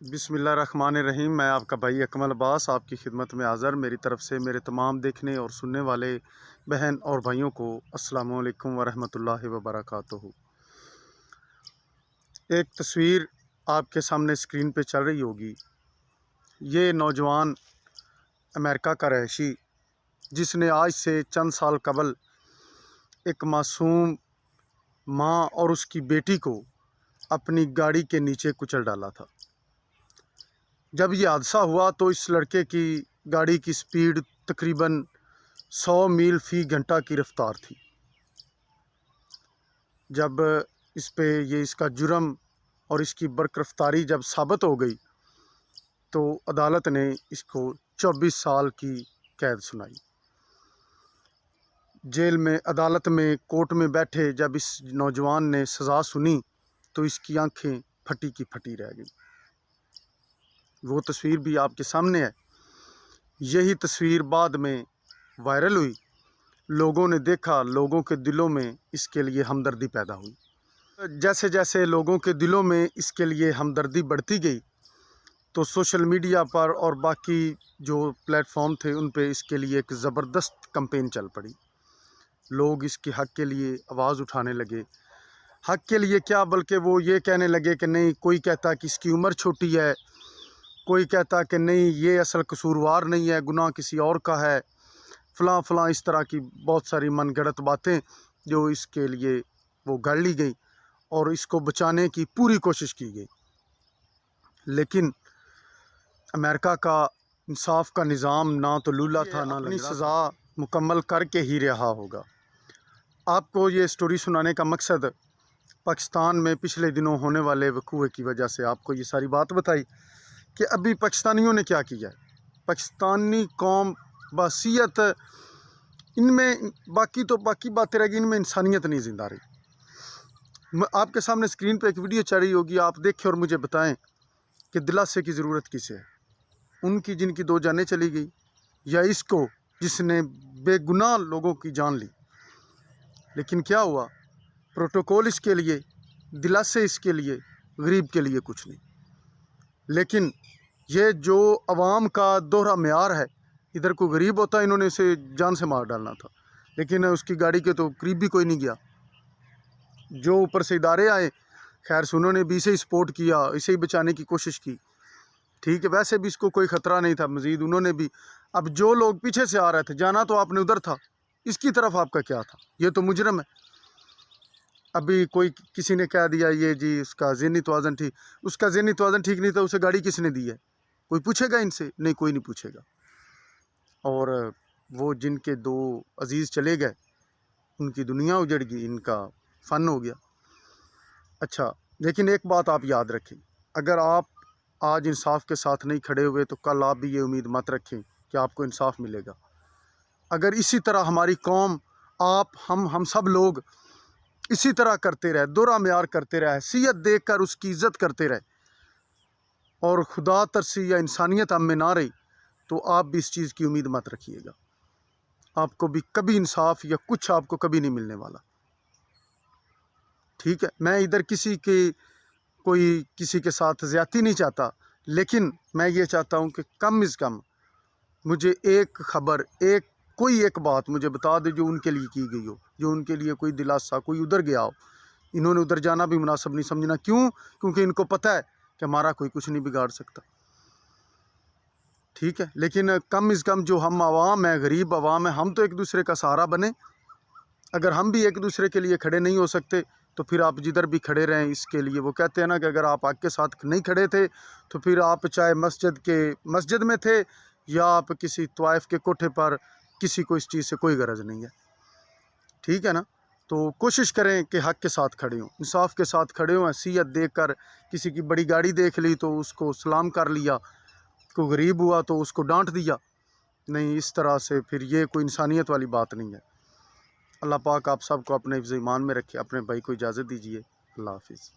बिस्मिल्लाहिर्रहमानिर्रहीम। मैं आपका भाई अकमल अब्बास आपकी खिदमत में हाज़र। मेरी तरफ़ से मेरे तमाम देखने और सुनने वाले बहन और भाइयों को अस्सलामु अलैकुम वरहमतुल्लाहि वबरकातुहू। एक तस्वीर आपके सामने स्क्रीन पे चल रही होगी। ये नौजवान अमेरिका का रहायशी जिसने आज से चंद साल कबल एक मासूम माँ और उसकी बेटी को अपनी गाड़ी के नीचे कुचल डाला था। जब ये हादसा हुआ तो इस लड़के की गाड़ी की स्पीड तकरीबन 100 मील फ़ी घंटा की रफ़्तार थी। जब इस पे ये इसका जुर्म और इसकी बरक़रफ़्तारी जब साबित हो गई तो अदालत ने इसको 24 साल की कैद सुनाई। जेल में, अदालत में, कोर्ट में बैठे जब इस नौजवान ने सज़ा सुनी तो इसकी आंखें फटी की फटी रह गई। वो तस्वीर भी आपके सामने है। यही तस्वीर बाद में वायरल हुई, लोगों ने देखा, लोगों के दिलों में इसके लिए हमदर्दी पैदा हुई। जैसे जैसे लोगों के दिलों में इसके लिए हमदर्दी बढ़ती गई तो सोशल मीडिया पर और बाकी जो प्लेटफॉर्म थे उन पे इसके लिए एक ज़बरदस्त कैंपेन चल पड़ी। लोग इसके हक़ के लिए आवाज़ उठाने लगे। हक़ के लिए क्या, बल्कि वो ये कहने लगे कि नहीं, कोई कहता कि इसकी उम्र छोटी है, कोई कहता कि नहीं ये असल कसूरवार नहीं है, गुनाह किसी और का है, फ़लाँ फ़लाँ इस तरह की बहुत सारी मनगढ़ंत बातें जो इसके लिए वो गढ़ ली गई और इसको बचाने की पूरी कोशिश की गई। लेकिन अमेरिका का इंसाफ का निज़ाम ना तो लूला था ना अपनी सज़ा मुकम्मल करके ही रहा होगा। आपको ये स्टोरी सुनाने का मकसद पाकिस्तान में पिछले दिनों होने वाले वक़ूए की वजह से आपको ये सारी बात बताई कि अभी पाकिस्तानियों ने क्या किया है। पाकिस्तानी कौम बहसीयत इनमें बाकी बातें रहेगी, इनमें इंसानियत नहीं ज़िंदा रही। आपके सामने स्क्रीन पे एक वीडियो चल रही होगी, आप देखें और मुझे बताएं कि दिलासे की ज़रूरत किसे है, उनकी जिनकी 2 जानें चली गई या इसको जिसने बेगुनाह लोगों की जान ली। लेकिन क्या हुआ, प्रोटोकॉल इसके लिए, दिलासे इसके लिए, गरीब के लिए कुछ नहीं। लेकिन ये जो अवाम का दोहरा मेयार है, इधर कोई गरीब होता इन्होंने इसे जान से मार डालना था, लेकिन उसकी गाड़ी के तो करीब भी कोई नहीं गया। जो ऊपर से इदारे आए, खैर से उन्होंने भी इसे ही सपोर्ट किया, इसे ही बचाने की कोशिश की। ठीक है, वैसे भी इसको कोई ख़तरा नहीं था, मज़ीद उन्होंने भी। अब जो लोग पीछे से आ रहे थे, जाना तो आपने उधर था, इसकी तरफ आपका क्या था? ये तो मुजरम है। अभी कोई किसी ने कह दिया ये जी उसका ज़हनी तवाज़ुन ठीक, उसका ज़हनी तवाज़ुन ठीक नहीं था, उसे गाड़ी किसने दी है? कोई पूछेगा इनसे? नहीं, कोई नहीं पूछेगा। और वो जिनके 2 अजीज़ चले गए, उनकी दुनिया उजड़ गई, इनका फ़न हो गया। अच्छा, लेकिन एक बात आप याद रखें, अगर आप आज इंसाफ के साथ नहीं खड़े हुए तो कल आप भी ये उम्मीद मत रखें कि आपको इंसाफ मिलेगा। अगर इसी तरह हमारी कौम, आप, हम सब लोग इसी तरह करते रहे, दोहरा मेयार करते रहे, हैसियत देखकर उसकी इज़्ज़त करते रहे और खुदा तरसी या इंसानियत हम में ना रही, तो आप भी इस चीज़ की उम्मीद मत रखिएगा। आपको भी कभी इंसाफ या कुछ आपको कभी नहीं मिलने वाला। ठीक है, मैं इधर किसी के साथ ज़्यादती नहीं चाहता, लेकिन मैं ये चाहता हूँ कि कम से कम मुझे एक खबर, कोई एक बात मुझे बता दे जो उनके लिए की गई हो, जो उनके लिए कोई दिलासा, कोई उधर गया हो। इन्होंने उधर जाना भी मुनासिब नहीं समझना। क्यों? क्योंकि इनको पता है कि हमारा कोई कुछ नहीं बिगाड़ सकता। ठीक है, लेकिन कम से कम जो हम आवाम है, गरीब आवाम है, हम तो एक दूसरे का सहारा बने। अगर हम भी एक दूसरे के लिए खड़े नहीं हो सकते तो फिर आप जिधर भी खड़े रहें इसके लिए, वो कहते हैं ना कि अगर आप आग के साथ नहीं खड़े थे तो फिर आप चाहे मस्जिद में थे या आप किसी तवाइफ के कोठे पर, किसी को इस चीज़ से कोई गरज नहीं है। ठीक है ना? तो कोशिश करें कि हक़ के साथ खड़े हों, इंसाफ के साथ खड़े हों। हैसियत देख कर किसी की बड़ी गाड़ी देख ली तो उसको सलाम कर लिया, कोई गरीब हुआ तो उसको डांट दिया, नहीं, इस तरह से फिर ये कोई इंसानियत वाली बात नहीं है। अल्लाह पाक आप सबको अपने हिफ्ज़ ईमान में रखे। अपने भाई को इजाज़त दीजिए। अल्लाह हाफ़िज़।